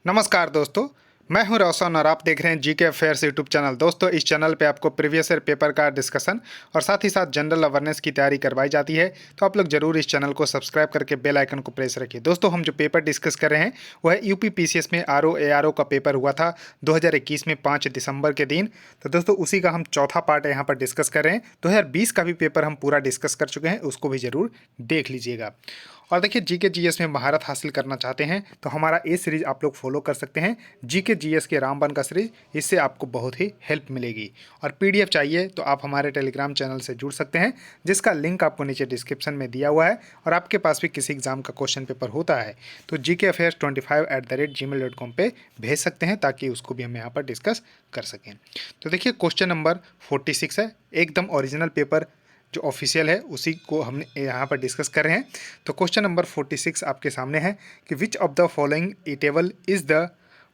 नमस्कार दोस्तों, मैं हूं रोशन और आप देख रहे हैं जीके अफेयर्स यूट्यूब चैनल। दोस्तों, इस चैनल पे आपको प्रीवियस ईयर पेपर का डिस्कशन और साथ ही साथ जनरल अवेयरनेस की तैयारी करवाई जाती है। तो आप लोग जरूर इस चैनल को सब्सक्राइब करके बेल आइकन को प्रेस रखिए। दोस्तों, हम जो पेपर डिस्कस कर रहे हैं वह है यूपी पीसीएस में आरओ एआरओ का पेपर हुआ था 2021 में 5 दिसंबर के दिन। तो दोस्तों, उसी का हम चौथा पार्ट यहाँ पर डिस्कस कर रहे हैं। 2020 का भी पेपर हम पूरा डिस्कस कर चुके हैं, उसको भी जरूर देख लीजिएगा। और देखिए, जीके जीएस में महारत हासिल करना चाहते हैं तो हमारा ये सीरीज आप लोग फॉलो कर सकते हैं, जीके जीएस के रामबन का सीरीज। इससे आपको बहुत ही हेल्प मिलेगी। और पीडीएफ चाहिए तो आप हमारे टेलीग्राम चैनल से जुड़ सकते हैं, जिसका लिंक आपको नीचे डिस्क्रिप्शन में दिया हुआ है। और आपके पास भी किसी एग्जाम का क्वेश्चन पेपर होता है तो gkafairs25@gmail.com पे भेज सकते हैं, ताकि उसको भी हम यहाँ पर डिस्कस कर सकें। तो देखिए, क्वेश्चन नंबर 46 है, एकदम ओरिजिनल पेपर जो ऑफिशियल है उसी को हमने यहाँ पर डिस्कस कर रहे हैं। तो क्वेश्चन नंबर 46 आपके सामने है कि which of the following table is the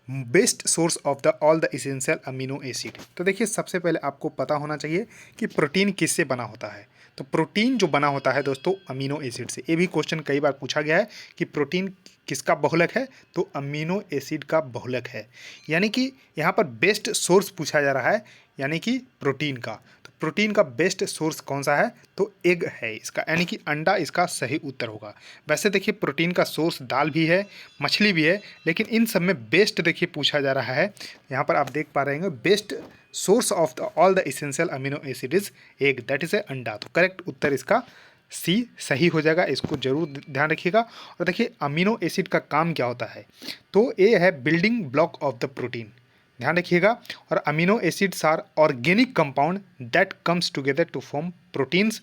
best source of the all the essential amino acid. तो देखिए, सबसे पहले आपको पता होना चाहिए कि प्रोटीन किससे बना होता है। तो प्रोटीन जो बना होता है दोस्तों अमीनो एसिड से। ये भी क्वेश्चन कई बार पूछा गया है कि प्रोटीन किसका बहुलक है, तो अमीनो एसिड का बहुलक है। यानी कि यहाँ पर बेस्ट सोर्स पूछा जा रहा है, यानी कि प्रोटीन का। तो प्रोटीन का बेस्ट सोर्स कौन सा है, तो एग है इसका, यानी कि अंडा इसका सही उत्तर होगा। वैसे देखिए, प्रोटीन का सोर्स दाल भी है, मछली भी है, लेकिन इन सब में बेस्ट देखिए पूछा जा रहा है। यहाँ पर आप देख पा रहे हैं, best source of the all the essential amino acid is egg, that is a अंडा। तो करेक्ट उत्तर इसका सी सही हो जाएगा, इसको जरूर ध्यान रखिएगा। और देखिए, अमीनो एसिड का काम क्या होता है, तो ये है building block of the protein, ध्यान रखिएगा। और amino acids are organic compound that comes together to form proteins.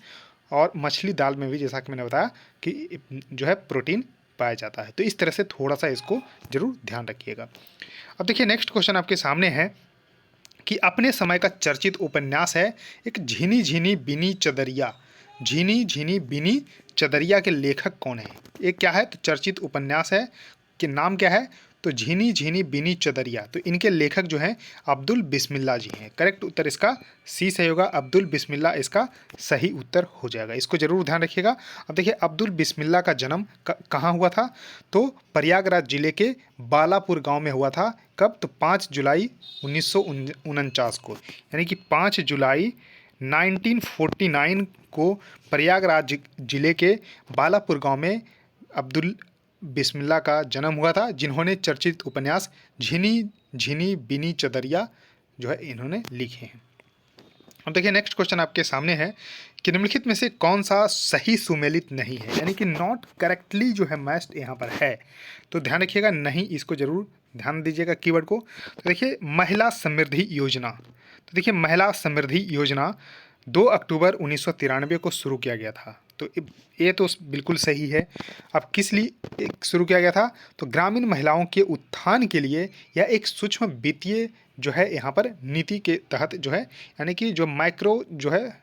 और मछली दाल में भी, जैसा कि मैंने बताया, कि जो है प्रोटीन पाया जाता है। तो इस तरह से थोड़ा सा इसको जरूर ध्यान रखिएगा। अब देखिए, नेक्स्ट क्वेश्चन आपके सामने है कि अपने समय का चर्चित उपन्यास है एक झीनी झीनी बिनी चदरिया। झीनी झीनी बिनी चदरिया के लेखक कौन है? ये क्या है, तो चर्चित उपन्यास है कि नाम क्या है, तो झीनी झीनी बिनी चदरिया। तो इनके लेखक जो हैं अब्दुल बिस्मिल्ला जी हैं। करेक्ट उत्तर इसका सी सही होगा, अब्दुल बिस्मिल्ला इसका सही उत्तर हो जाएगा, इसको जरूर ध्यान रखिएगा। अब देखिए, अब्दुल बिस्मिल्ला का जन्म कहाँ हुआ था, तो प्रयागराज जिले के बालापुर गांव में हुआ था। कब, तो 5 जुलाई 1949 को, यानी कि 5 जुलाई 1949 को प्रयागराज जिले के बालापुर गांव में अब्दुल बिस्मिल्ला का जन्म हुआ था, जिन्होंने चर्चित उपन्यास झीनी झीनी बिनी चदरिया जो है इन्होंने लिखे हैं। अब देखिए, नेक्स्ट क्वेश्चन आपके सामने है कि निम्नलिखित में से कौन सा सही सुमेलित नहीं है, यानी कि नॉट करेक्टली जो है मैच्ड यहाँ पर है। तो ध्यान रखिएगा, नहीं, इसको जरूर ध्यान दीजिएगा कीवर्ड को। तो देखिए, महिला समृद्धि योजना। तो देखिए, महिला समृद्धि योजना 2 अक्टूबर 1993 को शुरू किया गया था। तो ये तो बिल्कुल सही है। अब किस लिए शुरू किया गया था, तो ग्रामीण महिलाओं के उत्थान के लिए या एक सूक्ष्म वित्तीय जो है यहाँ पर नीति के तहत जो है, यानी कि जो माइक्रो जो है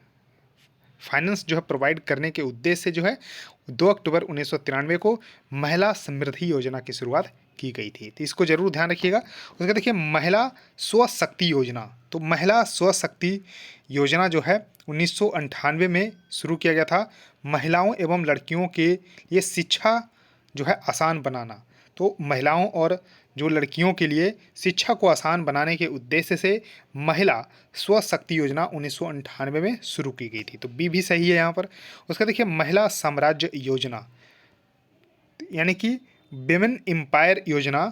फाइनेंस जो है प्रोवाइड करने के उद्देश्य से जो है 2 अक्टूबर 1993 को महिला समृद्धि योजना की शुरुआत की गई थी। तो इसको जरूर ध्यान रखिएगा। उसके देखिए, महिला स्वशक्ति योजना। तो महिला स्वशक्ति योजना जो है 1998 में शुरू किया गया था, महिलाओं एवं लड़कियों के लिए शिक्षा जो है आसान बनाना। तो महिलाओं और जो लड़कियों के लिए शिक्षा को आसान बनाने के उद्देश्य से महिला स्वशक्ति योजना 1998 में शुरू की गई थी। तो बी भी सही है यहाँ पर। उसका देखिए, महिला साम्राज्य योजना, यानी कि विमेन एम्पायर योजना।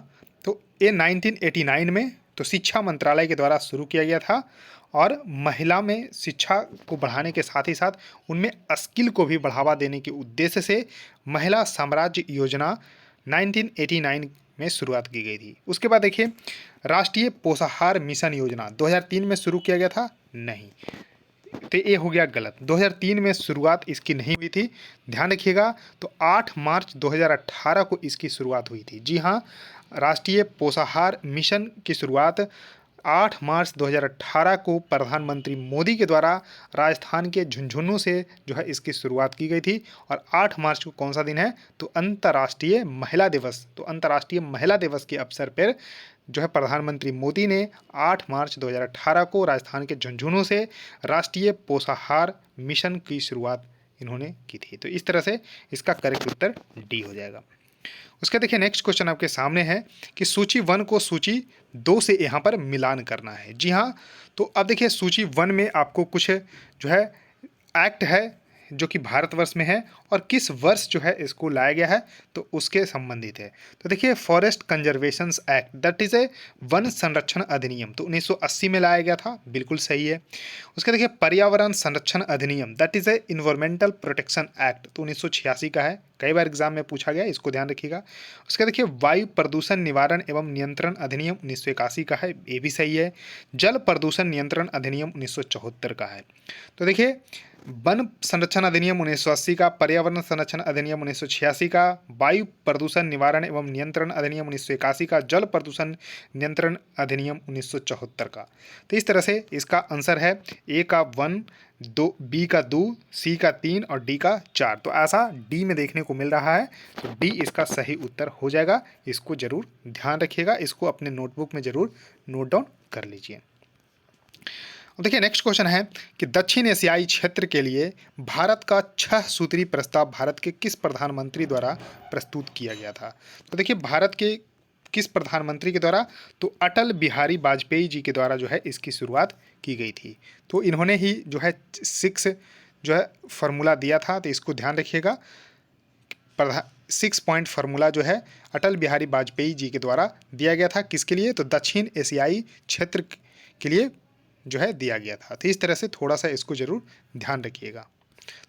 तो ये 1989 में तो शिक्षा मंत्रालय के द्वारा शुरू किया गया था। और महिला में शिक्षा को बढ़ाने के साथ ही साथ उनमें स्किल को भी बढ़ावा देने के उद्देश्य से महिला साम्राज्य योजना 1989 में शुरुआत की गई थी। उसके बाद देखिए, राष्ट्रीय पोषाहार मिशन योजना 2003 में शुरू किया गया था, नहीं, तो ये हो गया गलत। 2003 में शुरुआत इसकी नहीं हुई थी, ध्यान रखिएगा। तो 8 मार्च 2018 को इसकी शुरुआत हुई थी। जी हाँ, राष्ट्रीय पोषाहार मिशन की शुरुआत 8 मार्च 2018 को प्रधानमंत्री मोदी के द्वारा राजस्थान के झुंझुनू से जो है इसकी शुरुआत की गई थी। और 8 मार्च को कौन सा दिन है, तो अंतर्राष्ट्रीय महिला दिवस। तो अंतर्राष्ट्रीय महिला दिवस के अवसर पर जो है प्रधानमंत्री मोदी ने 8 मार्च 2018 को राजस्थान के झुंझुनू से राष्ट्रीय पोषाहार मिशन की शुरुआत इन्होंने की थी। तो इस तरह से इसका करेक्ट उत्तर डी हो जाएगा। उसका देखिए नेक्स्ट क्वेश्चन आपके सामने है कि सूची 1 को सूची 2 से यहाँ पर मिलान करना है। जी हाँ, तो अब देखिए सूची 1 में आपको कुछ जो है एक्ट है जो कि भारतवर्ष में है और किस वर्ष जो है इसको लाया गया है तो उसके संबंधित है। तो देखिए forest conservation act that is a one संरक्षण अधिनियम, तो 1980 में लाया गया था, बिल्कुल सही है। उसका देखिए पर्यावरण संरक्षण अधिनियम that is a environmental protection act, तो 1986 का है, कई बार एग्जाम में पूछा गया, इसको ध्यान रखिएगा। उसका देखिए वायु प्रदूषण निवारण एवं नियंत्रण अधिनियम 1981 का है, ये भी सही है। जल प्रदूषण नियंत्रण अधिनियम 1974 का है। तो देखिए वन संरक्षण अधिनियम 1980 का, पर्यावरण संरक्षण अधिनियम 1986 का, वायु प्रदूषण निवारण एवं नियंत्रण अधिनियम 1981 का, जल प्रदूषण नियंत्रण अधिनियम 1974 का। तो इस तरह से इसका आंसर है ए का 1, दो, बी का 2, सी का 3 और डी का 4। तो ऐसा डी में देखने को मिल रहा है, तो डी इसका सही उत्तर हो जाएगा। इसको जरूर ध्यान रखिएगा, इसको अपने नोटबुक में जरूर नोट डाउन कर लीजिए। देखिए नेक्स्ट क्वेश्चन है कि दक्षिण एशियाई क्षेत्र के लिए भारत का 6 सूत्री प्रस्ताव भारत के किस प्रधानमंत्री द्वारा प्रस्तुत किया गया था। तो देखिए भारत के किस प्रधानमंत्री के द्वारा, तो अटल बिहारी वाजपेयी जी के द्वारा जो है इसकी शुरुआत की गई थी। तो इन्होंने ही जो है 6 जो है फार्मूला दिया था, तो इसको ध्यान रखिएगा। 6 पॉइंट फार्मूला जो है अटल बिहारी वाजपेयी जी के द्वारा दिया गया था, किसके लिए, तो दक्षिण एशियाई क्षेत्र के लिए जो है दिया गया था। तो इस तरह से थोड़ा सा इसको जरूर ध्यान रखिएगा।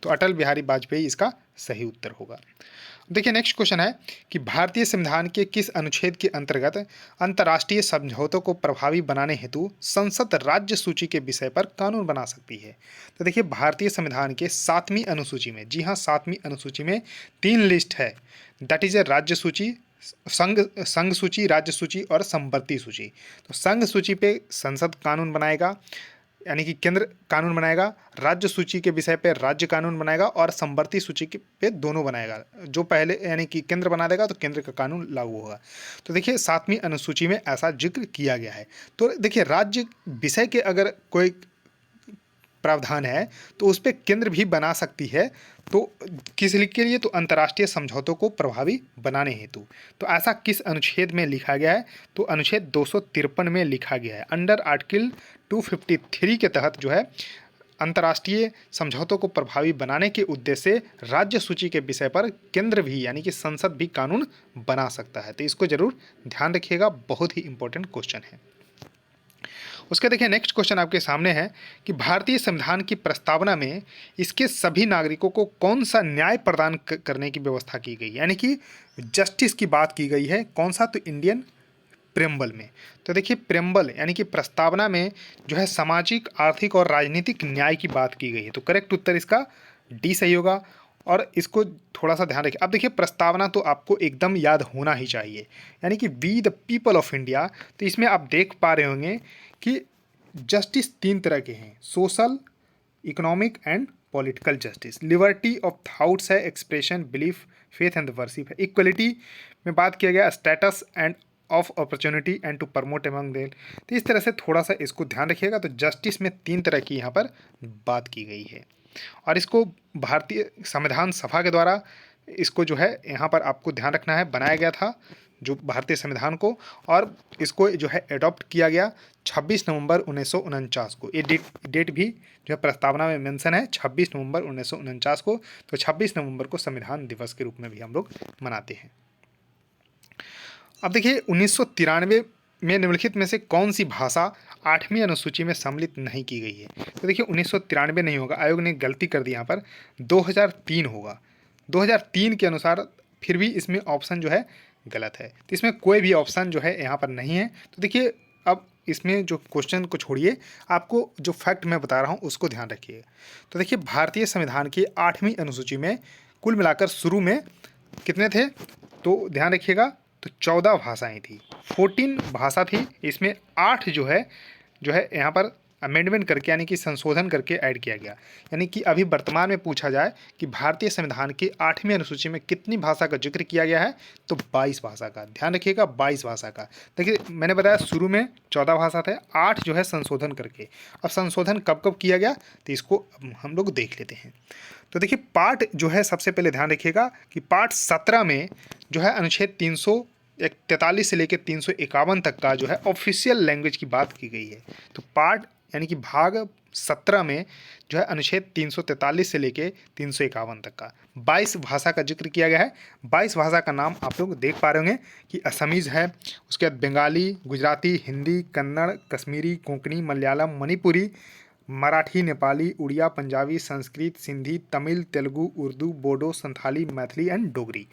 तो अटल बिहारी वाजपेयी इसका सही उत्तर होगा। देखिए नेक्स्ट क्वेश्चन है कि भारतीय संविधान के किस अनुच्छेद के अंतर्गत अंतर्राष्ट्रीय समझौतों को प्रभावी बनाने हेतु संसद राज्य सूची के विषय पर कानून बना सकती है। तो देखिए भारतीय संविधान के 7वीं अनुसूची में, जी हाँ 7वीं अनुसूची में 3 लिस्ट है, दैट इज ए राज्य सूची, संघ सूची, राज्य सूची और संवर्ती सूची। तो संघ सूची पे संसद कानून बनाएगा, यानी कि केंद्र कानून बनाएगा, राज्य सूची के विषय पे राज्य कानून बनाएगा और संवर्ती सूची के पे दोनों बनाएगा। जो पहले यानी कि केंद्र बना देगा तो केंद्र का कानून लागू होगा। तो देखिए 7वीं अनुसूची में ऐसा जिक्र किया गया है। तो देखिए राज्य विषय के अगर कोई प्रावधान है तो उस पर केंद्र भी बना सकती है, तो किस के लिए, तो अंतर्राष्ट्रीय समझौतों को प्रभावी बनाने हेतु। तो ऐसा किस अनुच्छेद में लिखा गया है, तो अनुच्छेद 253 में लिखा गया है। अंडर आर्टिकल 253 के तहत जो है अंतर्राष्ट्रीय समझौतों को प्रभावी बनाने के उद्देश्य से राज्य सूची के विषय पर केंद्र भी यानी कि संसद भी कानून बना सकता है। तो इसको जरूर ध्यान रखिएगा, बहुत ही इंपॉर्टेंट क्वेश्चन है। उसके देखिए नेक्स्ट क्वेश्चन आपके सामने है कि भारतीय संविधान की प्रस्तावना में इसके सभी नागरिकों को कौन सा न्याय प्रदान करने की व्यवस्था की गई, यानी कि जस्टिस की बात की गई है, कौन सा, तो इंडियन प्रेम्बल में। तो देखिए प्रेम्बल यानी कि प्रस्तावना में जो है सामाजिक, आर्थिक और राजनीतिक न्याय की बात की गई है। तो करेक्ट उत्तर इसका डी सही होगा और इसको थोड़ा सा ध्यान रखिए। अब देखिए प्रस्तावना तो आपको एकदम याद होना ही चाहिए, यानी कि we the people of India. तो इसमें आप देख पा रहे होंगे कि जस्टिस 3 तरह के हैं, social, economic and political justice. Liberty of thoughts है, expression, belief, faith and worship है। इक्वलिटी में बात किया गया status and of opportunity and to promote among them. तो इस तरह से थोड़ा सा इसको ध्यान रखिएगा। तो जस्टिस में 3 तरह की यहाँ पर बात की गई है और इसको भारतीय संविधान सभा के द्वारा इसको जो है यहाँ पर आपको ध्यान रखना है बनाया गया था, जो भारतीय संविधान को, और इसको जो है एडॉप्ट किया गया 26 नवंबर 1949 को। ये डेट भी जो है प्रस्तावना में मेंशन है 26 नवंबर 1949 को। तो 26 नवंबर को संविधान दिवस के रूप में भी हम लोग मनाते हैं। अब देखिए 1993 में निम्नलिखित में से कौन सी भाषा 8वीं अनुसूची में सम्मिलित नहीं की गई है। तो देखिए 1993 नहीं होगा, आयोग ने गलती कर दी यहाँ पर, 2003 होगा। 2003 के अनुसार फिर भी इसमें ऑप्शन जो है गलत है, तो इसमें कोई भी ऑप्शन जो है यहाँ पर नहीं है। तो देखिए अब इसमें जो क्वेश्चन को छोड़िए, आपको जो फैक्ट मैं बता रहा हूँ उसको ध्यान रखिए। तो देखिए भारतीय संविधान की 8वीं अनुसूची में कुल मिलाकर शुरू में कितने थे, तो ध्यान रखिएगा, तो 14 भाषाएं थी, 14 भाषा थी। इसमें 8 जो है यहाँ पर अमेंडमेंट करके यानी कि संशोधन करके ऐड किया गया। यानी कि अभी वर्तमान में पूछा जाए कि भारतीय संविधान की 8वीं अनुसूची में कितनी भाषा का जिक्र किया गया है, तो 22 भाषा का। ध्यान रखिएगा 22 भाषा का। देखिए मैंने बताया शुरू में 14 भाषा थे, 8 जो है संशोधन करके। अब संशोधन कब कब किया गया, तो इसको हम लोग देख लेते हैं। तो देखिए पार्ट जो है सबसे पहले ध्यान रखिएगा कि पार्ट 17 में जो है अनुच्छेद 343 से लेकर 351 तक का जो है ऑफिशियल लैंग्वेज की बात की गई है। तो पार्ट यानी कि भाग 17 में जो है अनुच्छेद 343 से लेके 351 तक का 22 भाषा का जिक्र किया गया है। 22 भाषा का नाम आप लोग देख पा रहे होंगे कि असमीज़ है, उसके बाद बंगाली, गुजराती, हिंदी, कन्नड़, कश्मीरी, कोंकणी, मलयालम, मणिपुरी, मराठी, नेपाली, उड़िया, पंजाबी, संस्कृत, सिंधी, तमिल, तेलुगु, उर्दू, बोडो, संथाली, मैथिली एंड डोगरी।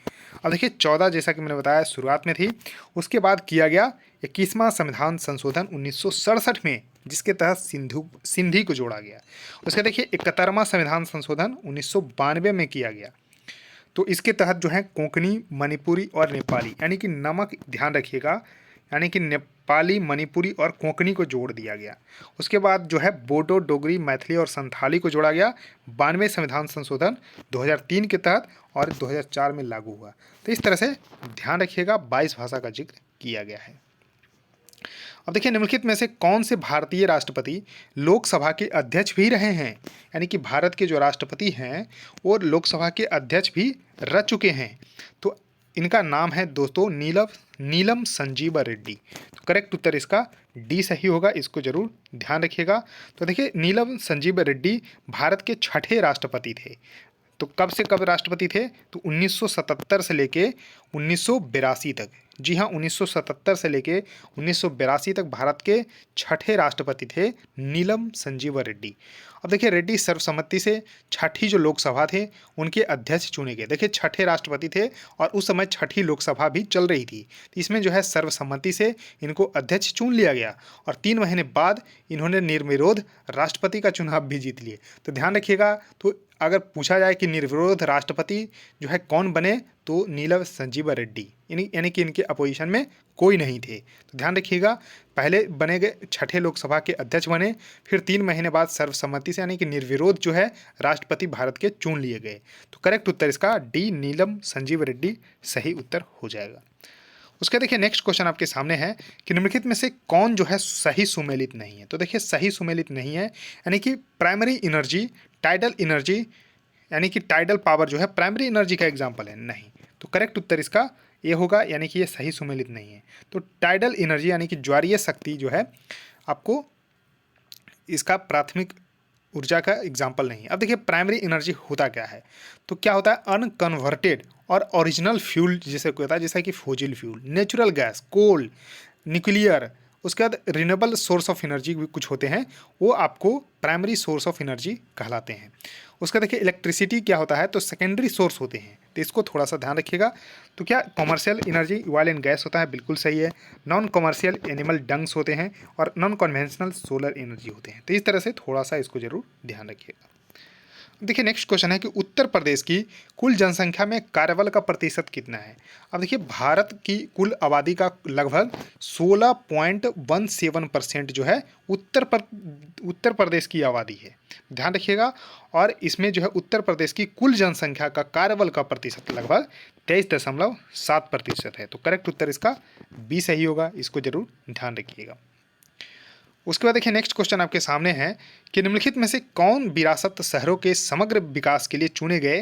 अब देखिए 14 जैसा कि मैंने बताया शुरुआत में थी, उसके बाद किया गया 21वां संविधान संशोधन 1967 में, जिसके तहत सिंधी को जोड़ा गया। उसके देखिए 71वां संविधान संशोधन 1992 में किया गया। तो इसके तहत जो है कोंकणी, मणिपुरी और नेपाली यानी कि नमक ध्यान रखिएगा, यानी कि नेपाली, मणिपुरी और कोंकणी को जोड़ दिया गया। उसके बाद जो है बोडो, डोगरी, मैथिली और संथाली को जोड़ा गया 92वें संविधान संशोधन 2003 के तहत और 2004 में लागू हुआ। तो इस तरह से ध्यान रखिएगा 22 भाषा का जिक्र किया गया है। अब देखिए निम्नलिखित में से कौन से भारतीय राष्ट्रपति लोकसभा के अध्यक्ष भी रहे हैं, यानी कि भारत के जो राष्ट्रपति हैं वो लोकसभा के अध्यक्ष भी रह चुके हैं। तो इनका नाम है दोस्तों नीलम संजीवा रेड्डी। तो करेक्ट उत्तर इसका डी सही होगा, इसको जरूर ध्यान रखिएगा। तो देखिए नीलम संजीवा रेड्डी भारत के छठे राष्ट्रपति थे। तो कब से कब राष्ट्रपति थे? तो 1977 से लेके 1982 तक। जी हाँ, 1977 से लेके 1982 तक भारत के छठे राष्ट्रपति थे नीलम संजीवा रेड्डी। अब देखिए रेड्डी सर्वसम्मति से छठी जो लोकसभा थे उनके अध्यक्ष चुने गए। देखिए छठे राष्ट्रपति थे और उस समय छठी लोकसभा भी चल रही थी, तो इसमें जो है सर्वसम्मति से इनको अध्यक्ष चुन लिया गया और 3 महीने बाद इन्होंने निर्विरोध राष्ट्रपति का चुनाव भी जीत लिए। तो ध्यान रखिएगा, तो अगर पूछा जाए कि निर्विरोध राष्ट्रपति जो है कौन बने, तो नीलम संजीवा रेड्डी, यानी कि इनके अपोजिशन में कोई नहीं थे। तो ध्यान रखिएगा, पहले बने गए छठे लोकसभा के अध्यक्ष बने, फिर 3 महीने बाद सर्वसम्मति से यानी कि निर्विरोध जो है राष्ट्रपति भारत के चुन लिए गए। तो करेक्ट उत्तर इसका डी नीलम संजीवा रेड्डी सही उत्तर हो जाएगा। उसके देखिए नेक्स्ट क्वेश्चन आपके सामने है कि निम्नलिखित में से कौन जो है सही सुमेलित नहीं है। तो देखिए सही सुमेलित नहीं है यानी कि प्राइमरी एनर्जी, टाइडल एनर्जी यानी कि टाइडल पावर जो है प्राइमरी एनर्जी का एग्जाम्पल है, नहीं। तो करेक्ट उत्तर इसका ये होगा, यानी कि ये सही सुमेलित नहीं है। तो टाइडल एनर्जी यानी कि ज्वारीय शक्ति जो है आपको इसका प्राथमिक ऊर्जा का एग्जाम्पल नहीं है। अब देखिए प्राइमरी एनर्जी होता क्या है, तो क्या होता है अनकन्वर्टेड और ओरिजिनल फ्यूल जैसे होता है, जैसा कि फॉसिल फ्यूल, नेचुरल गैस, कोल, न्यूक्लियर, उसके बाद रिन्यूएबल सोर्स ऑफ एनर्जी भी कुछ होते हैं, वो आपको प्राइमरी सोर्स ऑफ एनर्जी कहलाते हैं। उसका देखिए इलेक्ट्रिसिटी क्या होता है, तो सेकेंडरी सोर्स होते हैं, तो इसको थोड़ा सा ध्यान रखिएगा। तो क्या commercial energy oil and gas होता है, बिल्कुल सही है। नॉन कॉमर्शियल एनिमल डंग्स होते हैं और नॉन कन्वेंशनल सोलर एनर्जी होते हैं। तो इस तरह से थोड़ा सा इसको जरूर ध्यान रखिएगा। देखिए नेक्स्ट क्वेश्चन है कि उत्तर प्रदेश की कुल जनसंख्या में कार्यबल का प्रतिशत कितना है। अब देखिए भारत की कुल आबादी का लगभग 16.17% जो है उत्तर प्रदेश की आबादी है, ध्यान रखिएगा। और इसमें जो है उत्तर प्रदेश की कुल जनसंख्या का कार्यबल का प्रतिशत लगभग 23.7% है। तो करेक्ट उत्तर इसका बी सही होगा, इसको जरूर ध्यान रखिएगा। उसके बाद देखिए नेक्स्ट क्वेश्चन आपके सामने है कि निम्नलिखित में से कौन विरासत शहरों के समग्र विकास के लिए चुने गए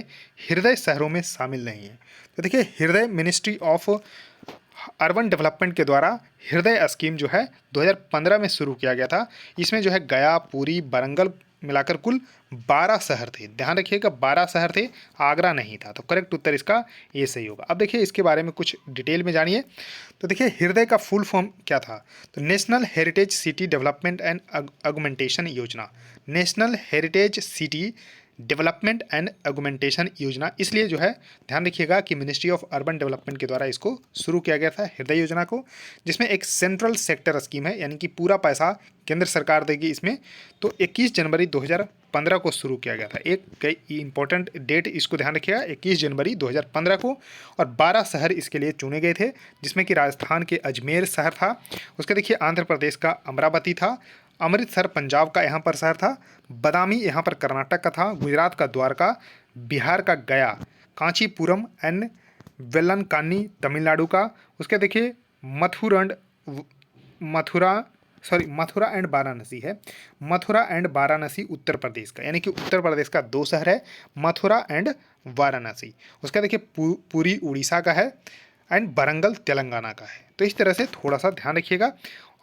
हृदय शहरों में शामिल नहीं है। तो देखिए हृदय मिनिस्ट्री ऑफ अर्बन डेवलपमेंट के द्वारा हृदय स्कीम जो है 2015 में शुरू किया गया था। इसमें जो है गया, पुरी, वारंगल मिलाकर कुल 12 शहर थे, ध्यान रखिएगा 12 शहर थे, आगरा नहीं था। तो करेक्ट उत्तर इसका ये सही होगा। अब देखिए इसके बारे में कुछ डिटेल में जानिए। तो देखिए हृदय का फुल फॉर्म क्या था, तो national heritage city development and augmentation योजना, national heritage city development and augmentation योजना। इसलिए जो है ध्यान रखिएगा कि मिनिस्ट्री ऑफ अर्बन डेवलपमेंट के द्वारा इसको शुरू किया गया था हृदय योजना को, जिसमें एक सेंट्रल सेक्टर स्कीम है, यानी कि पूरा पैसा केंद्र सरकार देगी इसमें। तो 21 जनवरी 2015 को शुरू किया गया था। एक इंपॉर्टेंट डेट इसको ध्यान रखिएगा, 21 जनवरी 2015 को। और 12 शहर इसके लिए चुने गए थे, जिसमें कि राजस्थान के अजमेर शहर था, उसके देखिए आंध्र प्रदेश का अमरावती था, अमृतसर पंजाब का यहाँ पर शहर था, बदामी यहाँ पर कर्नाटक का था, गुजरात का द्वारका, बिहार का गया, कांचीपुरम एंड वेलनकान्नी तमिलनाडु का, उसके देखिए मथुरा सॉरी मथुरा एंड वाराणसी है, मथुरा एंड वाराणसी उत्तर प्रदेश का, यानी कि उत्तर प्रदेश का 2 शहर है, मथुरा एंड वाराणसी। उसका देखिए पुरी उड़ीसा का है एंड वारंगल तेलंगाना का है। तो इस तरह से थोड़ा सा ध्यान रखिएगा।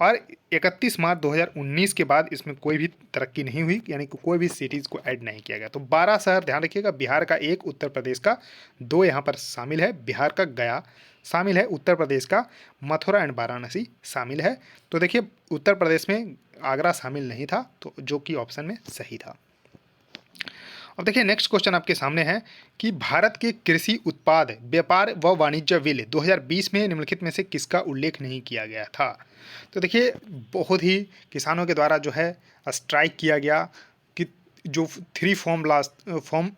और 31 मार्च 2019 के बाद इसमें कोई भी तरक्की नहीं हुई, यानी कि कोई भी सिटीज़ को ऐड नहीं किया गया। तो 12 शहर ध्यान रखिएगा, बिहार का 1, उत्तर प्रदेश का 2 यहाँ पर शामिल है, बिहार का गया शामिल है, उत्तर प्रदेश का मथुरा एंड वाराणसी शामिल है। तो देखिए उत्तर प्रदेश में आगरा शामिल नहीं था, तो जो कि ऑप्शन में सही था। अब देखिए नेक्स्ट क्वेश्चन आपके सामने है कि भारत के कृषि उत्पाद व्यापार व वाणिज्य बिल 2020 में निम्नलिखित में से किसका उल्लेख नहीं किया गया था। तो देखिए बहुत ही किसानों के द्वारा जो है स्ट्राइक किया गया कि जो 3 फॉर्म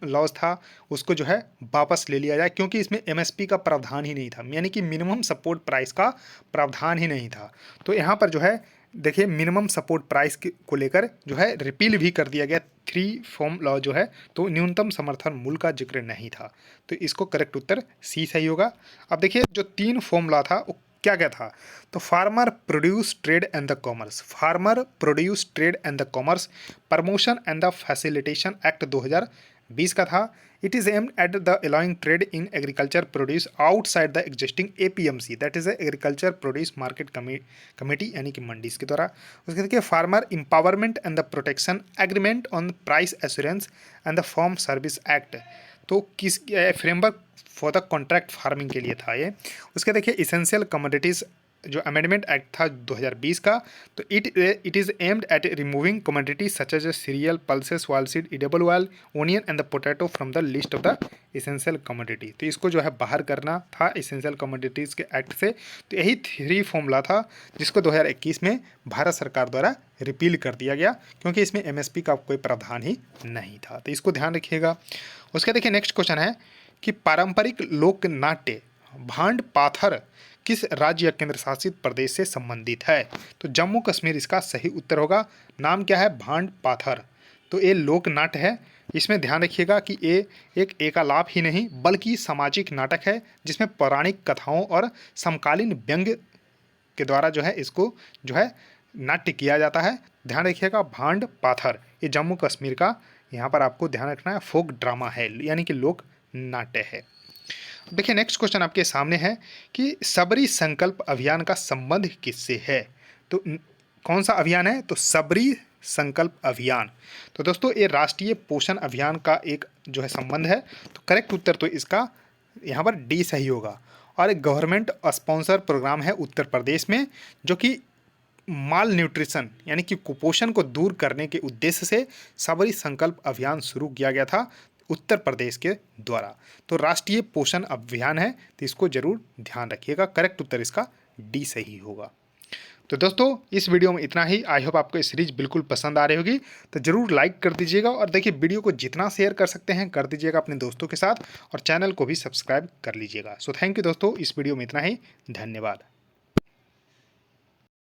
लॉज था उसको जो है वापस ले लिया जाए, क्योंकि इसमें एमएसपी का प्रावधान ही नहीं था, यानी कि मिनिमम सपोर्ट प्राइस का प्रावधान ही नहीं था। तो यहाँ पर जो है देखिए मिनिमम सपोर्ट प्राइस को लेकर जो है रिपील भी कर दिया गया 3 फॉर्म लॉ जो है, तो न्यूनतम समर्थन मूल्य का जिक्र नहीं था। तो इसको करेक्ट उत्तर सी सही होगा। अब देखिए जो 3 फॉर्म लॉ था वो क्या क्या था। तो farmer produce trade and the commerce, farmer produce trade and the commerce promotion and the facilitation act 2020 का था। It is aimed at the allowing trade in agriculture produce outside the existing APMC, that is agriculture produce market committee, यानी कि मंडीज के द्वारा। उसके देखिए farmer empowerment and the protection agreement on price assurance and the farm service act, तो किस framework for the contract farming के लिए था ये। उसके देखिए इसेंशियल कमोडिटीज़ जो अमेंडमेंट एक्ट था 2020 का, तो it is aimed at removing commodities such as cereal, pulses, oilseed, edible oil, onion and the potato from the list of the essential commodity. तो इसको जो है बाहर करना था इसेंशियल कमोडिटीज़ के एक्ट से। तो यही 3 फॉर्मूला था जिसको 2021 में भारत सरकार द्वारा रिपील कर दिया गया, क्योंकि इसमें MSP का कोई प्रावधान ही नहीं था। तो इसको ध्यान रखिएगा। उसका देखिए नेक्स्ट क्वेश्चन है कि पारंपरिक लोक नाट्य भांड पाथर किस राज्य या केंद्र शासित प्रदेश से संबंधित है। तो जम्मू कश्मीर इसका सही उत्तर होगा। नाम क्या है, भांड पाथर। तो ये लोक नाट्य है। इसमें ध्यान रखिएगा कि ये एक एकालाप ही नहीं बल्कि सामाजिक नाटक है, जिसमें पौराणिक कथाओं और समकालीन व्यंग्य के द्वारा जो है इसको जो है नाट्य किया जाता है। ध्यान रखिएगा भांड पाथर ये जम्मू कश्मीर का यहाँ पर आपको ध्यान रखना है फोक ड्रामा है, यानी कि लोक नाट्य है। देखिए नेक्स्ट क्वेश्चन आपके सामने है कि सबरी संकल्प अभियान का संबंध किससे है। तो कौन सा अभियान है, तो सबरी संकल्प अभियान। तो दोस्तों ये राष्ट्रीय पोषण अभियान का एक जो है संबंध है। तो करेक्ट उत्तर तो इसका यहाँ पर डी सही होगा। और एक गवर्नमेंट स्पॉन्सर प्रोग्राम है उत्तर प्रदेश में, जो कि माल न्यूट्रिशन यानी कि कुपोषण को दूर करने के उद्देश्य से सबरी संकल्प अभियान शुरू किया गया था उत्तर प्रदेश के द्वारा। तो राष्ट्रीय पोषण अभियान है, तो इसको जरूर ध्यान रखिएगा। करेक्ट उत्तर इसका डी सही होगा। तो दोस्तों इस वीडियो में इतना ही। आई होप आपको ये सीरीज बिल्कुल पसंद आ रही होगी, तो जरूर लाइक कर दीजिएगा। और देखिए वीडियो को जितना शेयर कर सकते हैं कर दीजिएगा अपने दोस्तों के साथ, और चैनल को भी सब्सक्राइब कर लीजिएगा। सो थैंक यू दोस्तों, इस वीडियो में इतना ही। धन्यवाद।